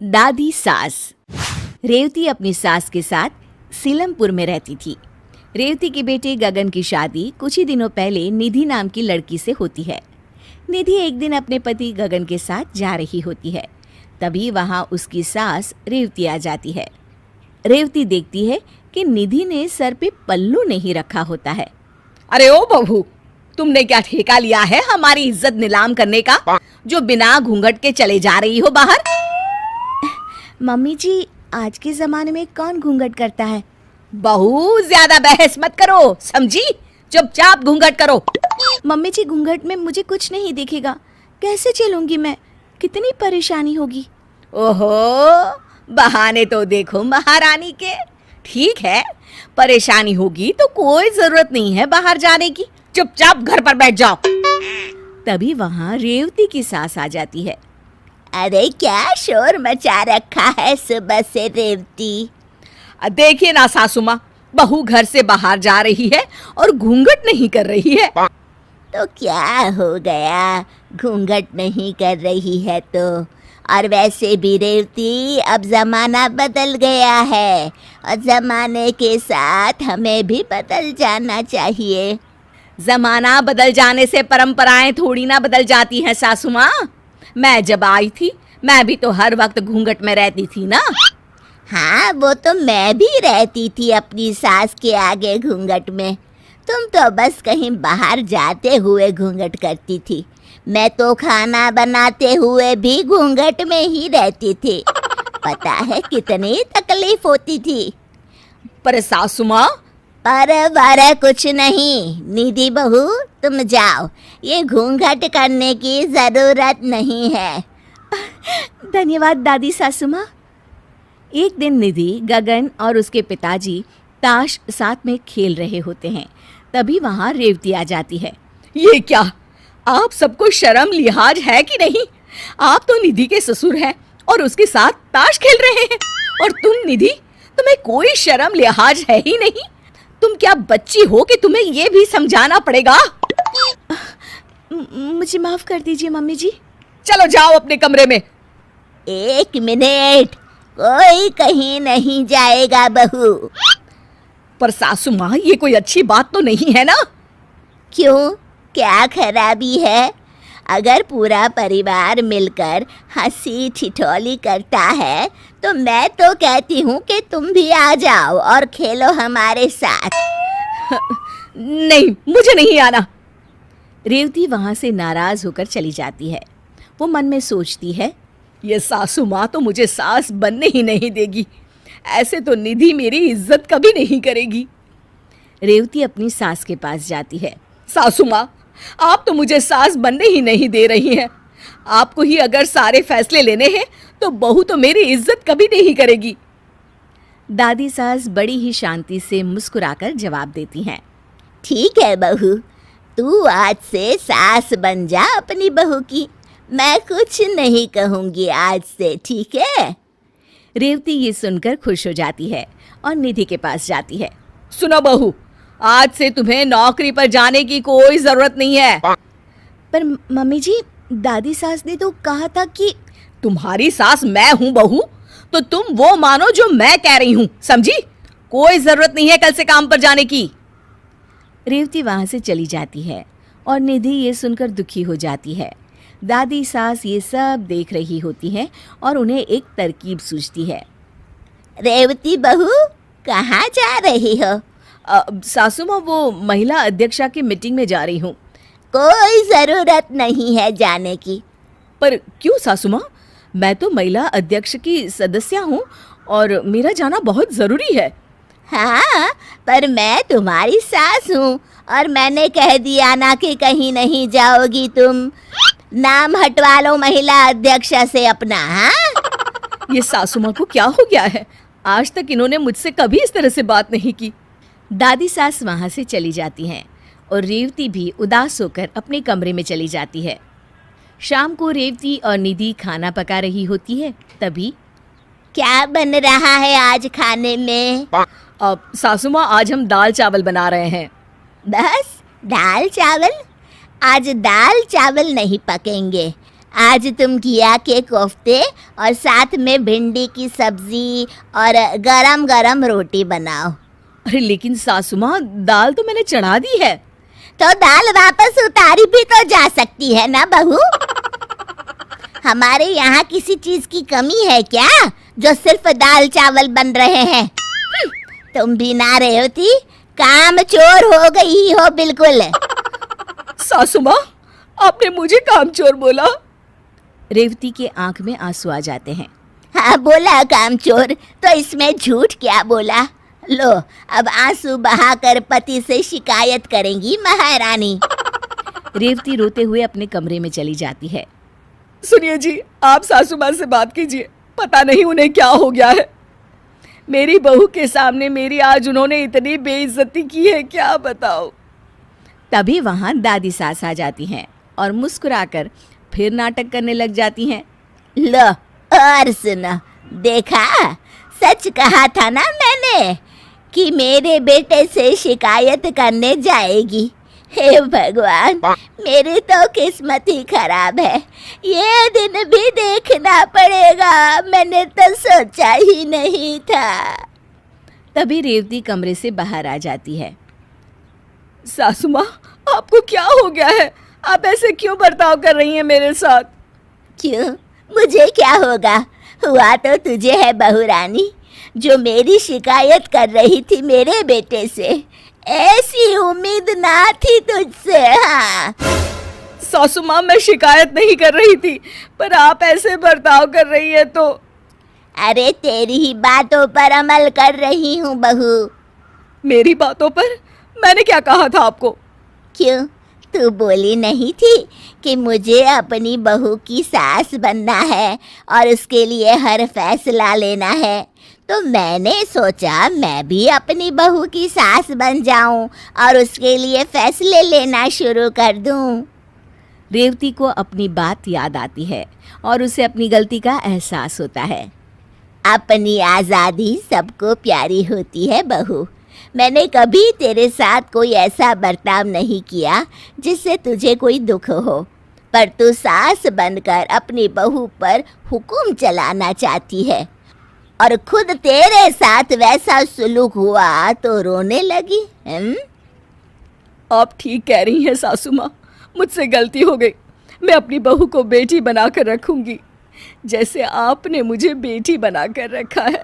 दादी सास। रेवती अपनी सास के साथ सीलमपुर में रहती थी। रेवती के बेटे गगन की शादी कुछ ही दिनों पहले निधि नाम की लड़की से होती है। निधि एक दिन अपने पति गगन के साथ जा रही होती है। तभी वहां उसकी सास रेवती आ जाती है। रेवती देखती है कि निधि ने सर पे पल्लू नहीं रखा होता है। अरे ओ बहू, तुमने क्या ठेका लिया है हमारी इज्जत नीलाम करने का, जो बिना घूंघट के चले जा रही हो बाहर? मम्मी जी, आज के जमाने में कौन घूंघट करता है? बहू, ज्यादा बहस मत करो, समझी? चुपचाप घूंघट करो। मम्मी जी, घूंघट में मुझे कुछ नहीं दिखेगा, कैसे चलूंगी मैं? कितनी परेशानी होगी। ओहो, बहाने तो देखो महारानी के। ठीक है, परेशानी होगी तो कोई जरूरत नहीं है बाहर जाने की, चुपचाप घर पर बैठ जाओ। तभी वहाँ रेवती की सास आ जाती है। अरे क्या शोर मचा रखा है सुबह से रेवती? देखिए ना सासू माँ, बहू घर से बाहर जा रही है और घूंघट नहीं कर रही है। तो क्या हो गया, घूंघट नहीं कर रही है तो? और वैसे भी रेवती, अब जमाना बदल गया है और जमाने के साथ हमें भी बदल जाना चाहिए। जमाना बदल जाने से परंपराएं थोड़ी ना बदल जाती हैं सासू माँ। मैं जब आई थी, मैं भी तो हर वक्त घूंघट में रहती थी ना। हाँ, वो तो मैं भी रहती थी अपनी सास के आगे घूंघट में। तुम तो बस कहीं बाहर जाते हुए घूंघट करती थी। मैं तो खाना बनाते हुए भी घूंघट में ही रहती थी। पता है कितनी तकलीफ होती थी। पर सासू माँ, पर कुछ नहीं। निधि बहू, तुम जाओ, ये घूंघट करने की जरूरत नहीं है। धन्यवाद दादी सासू माँ। एक दिन निधि, गगन और उसके पिताजी ताश साथ में खेल रहे होते हैं। तभी वहाँ रेवती आ जाती है। ये क्या, आप सबको शर्म लिहाज है कि नहीं? आप तो निधि के ससुर हैं और उसके साथ ताश खेल रहे हैं, और तुम निधि, तुम्हें कोई शर्म लिहाज है ही नहीं? तुम क्या बच्ची हो कि तुम्हें ये भी समझाना पड़ेगा? मुझे माफ कर दीजिए मम्मी जी। चलो जाओ अपने कमरे में। एक मिनट, कोई कहीं नहीं जाएगा बहू। पर सासू माँ, ये कोई अच्छी बात तो नहीं है ना? क्यों, क्या खराबी है? अगर पूरा परिवार मिलकर हंसी ठिठोली करता है तो मैं तो कहती हूँ कि तुम भी आ जाओ और खेलो हमारे साथ। नहीं, मुझे नहीं आना। रेवती वहाँ से नाराज होकर चली जाती है। वो मन में सोचती है, ये सासू माँ तो मुझे सास बनने ही नहीं देगी। ऐसे तो निधि मेरी इज्जत कभी नहीं करेगी। रेवती अपनी सास के पास जाती है। सासू माँ, आप तो मुझे सास बनने ही नहीं दे रही हैं। आपको ही अगर सारे फैसले लेने हैं तो बहू तो मेरी इज्जत कभी नहीं करेगी। दादी सास बड़ी ही शांति से मुस्कुराकर जवाब देती हैं। ठीक है बहू, तू आज से सास बन जा अपनी बहू की। मैं कुछ नहीं कहूँगी आज से, ठीक है? रेवती ये सुनकर खुश हो जाती है और निधि के पास जाती है। सुनो बहू, आज से तुम्हें नौकरी पर जाने की कोई जरूरत नहीं है। पर मम्मी जी, दादी सास ने तो कहा था कि... तुम्हारी सास मैं हूँ बहू, तो तुम वो मानो जो मैं कह रही हूँ, समझी? कोई जरूरत नहीं है कल से काम पर जाने की। रेवती वहां से चली जाती है और निधि ये सुनकर दुखी हो जाती है। दादी सास ये सब देख रही होती है और उन्हें एक तरकीब सूझती है। रेवती बहू, कहाँ जा रही हो? सासू माँ, वो महिला अध्यक्षा की मीटिंग में जा रही हूँ। कोई जरूरत नहीं है जाने की। पर क्यों सासू माँ? मैं तो महिला अध्यक्ष की सदस्य हूँ और मेरा जाना बहुत जरूरी है। हाँ, पर मैं तुम्हारी सास हूँ और मैंने कह दिया ना कि कहीं नहीं जाओगी तुम। नाम हटवा लो महिला अध्यक्षा से अपना। हाँ, ये सासू माँ को क्या हो गया है? आज तक इन्होंने मुझसे कभी इस तरह से बात नहीं की। दादी सास वहाँ से चली जाती हैं और रेवती भी उदास होकर अपने कमरे में चली जाती है। शाम को रेवती और निधि खाना पका रही होती है। तभी क्या बन रहा है आज खाने में? सासू माँ, आज हम दाल चावल बना रहे हैं। बस दाल चावल? आज दाल चावल नहीं पकेंगे, आज तुम घिया के कोफ्ते और साथ में भिंडी की सब्जी और गरम गरम रोटी बनाओ। अरे लेकिन सासू माँ, दाल तो मैंने चढ़ा दी है। तो दाल वापस उतारी भी तो जा सकती है ना बहू। हमारे यहाँ किसी चीज की कमी है क्या जो सिर्फ दाल चावल बन रहे हैं? तुम भी ना रेवती काम चोर हो गई हो बिल्कुल। सासू माँ, आपने मुझे कामचोर बोला? रेवती के आंख में आंसू आ जाते हैं। हाँ बोला कामचोर, तो इसमें झूठ क्या बोला? लो अब आंसू बहाकर पति से शिकायत करेंगी महारानी। रेवती रोते हुए अपने कमरे में चली जाती है। सुनिए जी, आप सासू माँ से बात कीजिए, पता नहीं उन्हें क्या हो गया है। मेरी बहू के सामने मेरी आज उन्होंने इतनी बेइज्जती की है, क्या बताओ। तभी वहां दादी सास आ जाती हैं और मुस्कुराकर फिर नाटक करने लग जाती हैं। लो और सुनो, देखा सच कहा था ना मैंने कि मेरे बेटे से शिकायत करने जाएगी। हे भगवान, मेरी तो किस्मत ही खराब है। ये दिन भी देखना पड़ेगा, मैंने तो सोचा ही नहीं था। तभी रेवती कमरे से बाहर आ जाती है। सासू माँ, आपको क्या हो गया है? आप ऐसे क्यों बर्ताव कर रही हैं मेरे साथ? क्यों, मुझे क्या होगा? हुआ तो तुझे है बहू रानी, जो मेरी शिकायत कर रही थी मेरे बेटे से। ऐसी उम्मीद ना थी तुझसे। हाँ सासू माँ, मैं शिकायत नहीं कर रही थी, पर आप ऐसे बर्ताव कर रही है तो। अरे तेरी ही बातों पर अमल कर रही हूँ बहू। मेरी बातों पर? मैंने क्या कहा था आपको? क्यों, तू बोली नहीं थी कि मुझे अपनी बहू की सास बनना है और उसके लिए हर फैसला लेना है? तो मैंने सोचा मैं भी अपनी बहू की सास बन जाऊं और उसके लिए फैसले लेना शुरू कर दूं। रेवती को अपनी बात याद आती है और उसे अपनी गलती का एहसास होता है। अपनी आज़ादी सबको प्यारी होती है बहू। मैंने कभी तेरे साथ कोई ऐसा बर्ताव नहीं किया जिससे तुझे कोई दुख हो, पर तू सास बनकर अपनी बहू पर हुक्म चलाना चाहती है और खुद तेरे साथ वैसा सुलूक हुआ तो रोने लगी। आप ठीक कह रही हैं सासू माँ, मुझसे गलती हो गई। मैं अपनी बहू को बेटी बनाकर रखूंगी, जैसे आपने मुझे बेटी बनाकर रखा है।